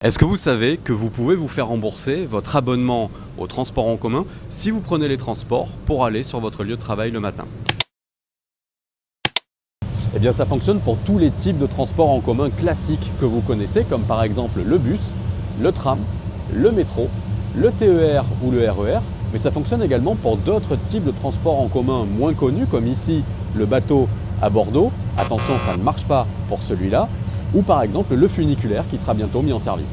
Est-ce que vous savez que vous pouvez vous faire rembourser votre abonnement au transport en commun si vous prenez les transports pour aller sur votre lieu de travail le matin? Eh bien ça fonctionne pour tous les types de transports en commun classiques que vous connaissez, comme par exemple le bus, le tram, le métro, le TER ou le RER, mais ça fonctionne également pour d'autres types de transports en commun moins connus, comme ici le bateau à Bordeaux. Attention, ça ne marche pas pour celui-là. Ou par exemple le funiculaire qui sera bientôt mis en service.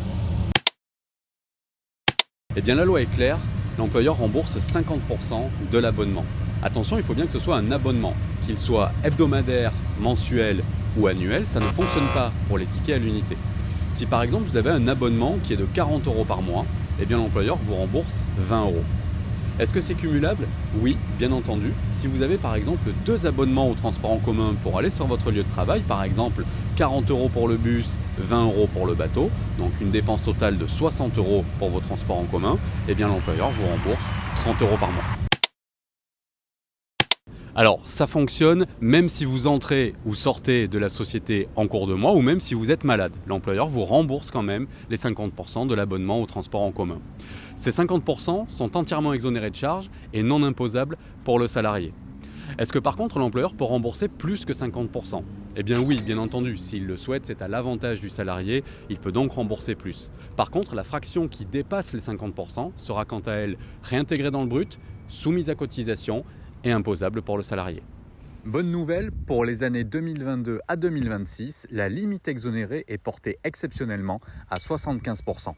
Eh bien la loi est claire, l'employeur rembourse 50% de l'abonnement. Attention, il faut bien que ce soit un abonnement, qu'il soit hebdomadaire, mensuel ou annuel, ça ne fonctionne pas pour les tickets à l'unité. Si par exemple vous avez un abonnement qui est de 40 € par mois, eh bien l'employeur vous rembourse 20 €. Est-ce que c'est cumulable? Oui, bien entendu. Si vous avez par exemple 2 abonnements au transport en commun pour aller sur votre lieu de travail, par exemple 40 € pour le bus, 20 € pour le bateau, donc une dépense totale de 60 € pour vos transports en commun, eh bien l'employeur vous rembourse 30 € par mois. Alors, ça fonctionne même si vous entrez ou sortez de la société en cours de mois ou même si vous êtes malade. L'employeur vous rembourse quand même les 50% de l'abonnement au transport en commun. Ces 50% sont entièrement exonérés de charges et non imposables pour le salarié. Est-ce que par contre l'employeur peut rembourser plus que 50%? Eh bien oui, bien entendu, s'il le souhaite, c'est à l'avantage du salarié, il peut donc rembourser plus. Par contre, la fraction qui dépasse les 50% sera quant à elle réintégrée dans le brut, soumise à cotisation et imposable pour le salarié. Bonne nouvelle, pour les années 2022 à 2026, la limite exonérée est portée exceptionnellement à 75%.